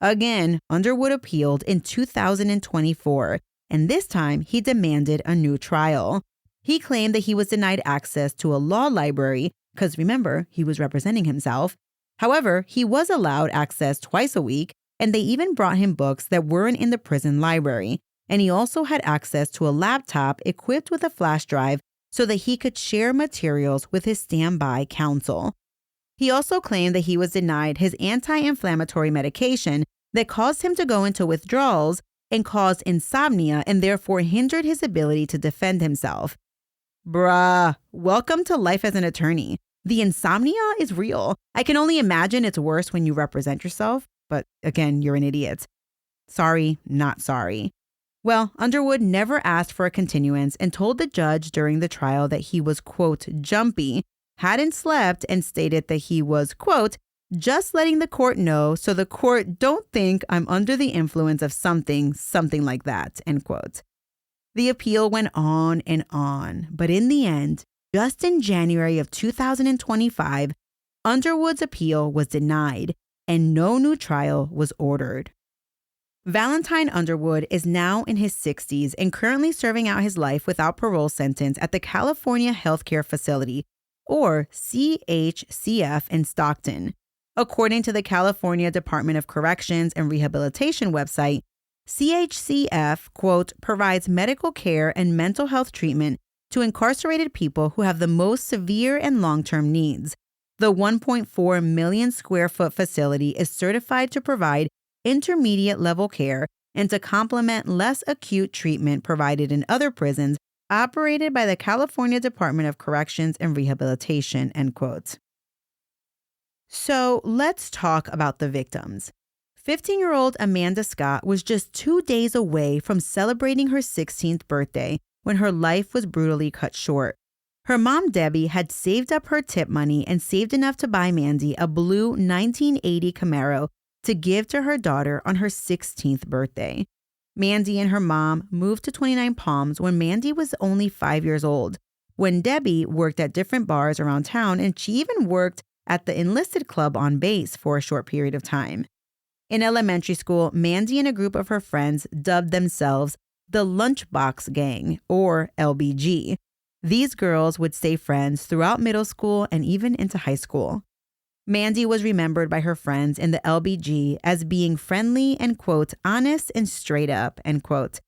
Again, Underwood appealed in 2024, and this time he demanded a new trial. He claimed that he was denied access to a law library because, remember, he was representing himself. However, he was allowed access twice a week, and they even brought him books that weren't in the prison library. And he also had access to a laptop equipped with a flash drive so that he could share materials with his standby counsel. He also claimed that he was denied his anti-inflammatory medication that caused him to go into withdrawals and caused insomnia and therefore hindered his ability to defend himself. Bruh, welcome to life as an attorney. The insomnia is real. I can only imagine it's worse when you represent yourself, but again, you're an idiot. Sorry, not sorry. Well, Underwood never asked for a continuance and told the judge during the trial that he was, quote, jumpy, hadn't slept, and stated that he was, quote, just letting the court know so the court don't think I'm under the influence of something like that, end quote. The appeal went on, but in the end, just in January of 2025, Underwood's appeal was denied and no new trial was ordered. Valentine Underwood is now in his 60s and currently serving out his life without parole sentence at the California Healthcare Facility, or CHCF, in Stockton. According to the California Department of Corrections and Rehabilitation website, CHCF, quote, provides medical care and mental health treatment to incarcerated people who have the most severe and long-term needs. The 1.4 million square foot facility is certified to provide intermediate level care and to complement less acute treatment provided in other prisons operated by the California Department of Corrections and Rehabilitation, end quote. So let's talk about the victims. 15-year-old Amanda Scott was just 2 days away from celebrating her 16th birthday when her life was brutally cut short. Her mom, Debbie, had saved up her tip money and saved enough to buy Mandy a blue 1980 Camaro to give to her daughter on her 16th birthday. Mandy and her mom moved to Twentynine Palms when Mandy was only 5 years old, when Debbie worked at different bars around town, and she even worked at the enlisted club on base for a short period of time. In elementary school, Mandy and a group of her friends dubbed themselves the Lunchbox Gang, or LBG. These girls would stay friends throughout middle school and even into high school. Mandy was remembered by her friends in the LBG as being friendly and, quote, honest and straight up, end quote.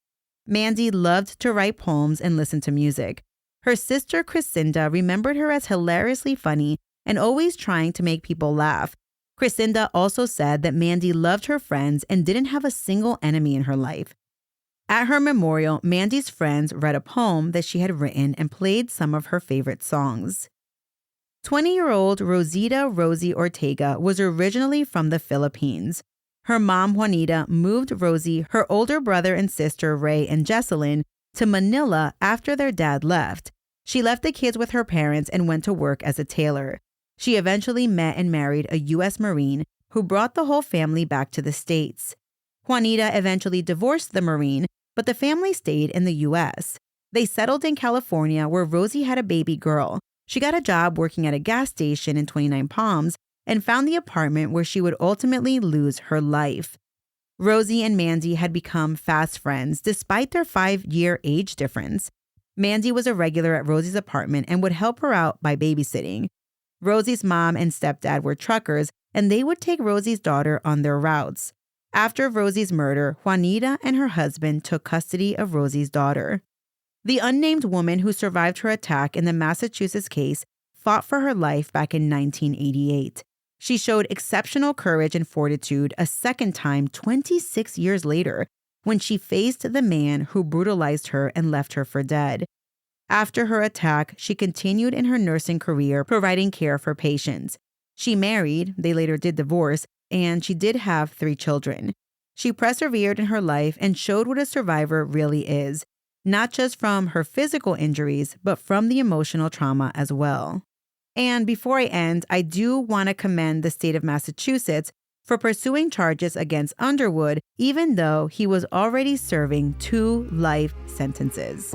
Mandy loved to write poems and listen to music. Her sister, Crescinda, remembered her as hilariously funny and always trying to make people laugh. Crescinda also said that Mandy loved her friends and didn't have a single enemy in her life. At her memorial, Mandy's friends read a poem that she had written and played some of her favorite songs. 20-year-old Rosita Rosie Ortega was originally from the Philippines. Her mom, Juanita, moved Rosie, her older brother and sister, Ray and Jesselyn, to Manila after their dad left. She left the kids with her parents and went to work as a tailor. She eventually met and married a U.S. Marine who brought the whole family back to the States. Juanita eventually divorced the Marine, but the family stayed in the U.S. They settled in California, where Rosie had a baby girl. She got a job working at a gas station in Twentynine Palms and found the apartment where she would ultimately lose her life. Rosie and Mandy had become fast friends despite their 5-year age difference. Mandy was a regular at Rosie's apartment and would help her out by babysitting. Rosie's mom and stepdad were truckers, and they would take Rosie's daughter on their routes. After Rosie's murder, Juanita and her husband took custody of Rosie's daughter. The unnamed woman who survived her attack in the Massachusetts case fought for her life back in 1988. She showed exceptional courage and fortitude a second time 26 years later when she faced the man who brutalized her and left her for dead. After her attack, she continued in her nursing career, providing care for patients. She married, they later did divorce, and she did have 3 children. She persevered in her life and showed what a survivor really is, not just from her physical injuries, but from the emotional trauma as well. And before I end, I do want to commend the state of Massachusetts for pursuing charges against Underwood, even though he was already serving 2 life sentences.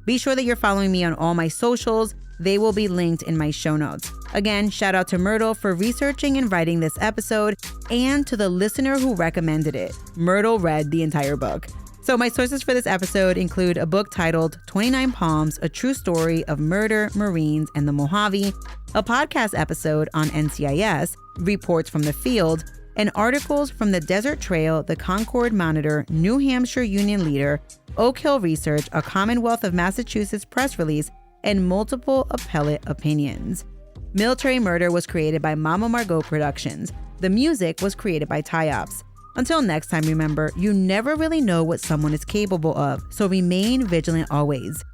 Be sure that you're following me on all my socials. They will be linked in my show notes. Again, shout out to Myrtle for researching and writing this episode, and to the listener who recommended it. Myrtle read the entire book. So my sources for this episode include a book titled Twentynine Palms, A True Story of Murder, Marines, and the Mojave, a podcast episode on NCIS, Reports from the Field, and articles from the Desert Trail, the Concord Monitor, New Hampshire Union Leader, Oak Hill Research, a Commonwealth of Massachusetts press release, and multiple appellate opinions. Military Murder was created by Mama Margot Productions. The music was created by Ty-Ops. Until next time, remember, you never really know what someone is capable of, so remain vigilant always.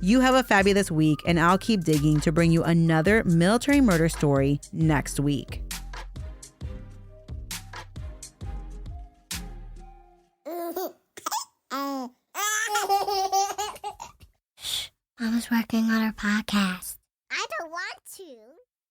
You have a fabulous week, and I'll keep digging to bring you another military murder story next week. Mama's working on her podcast. I don't want to.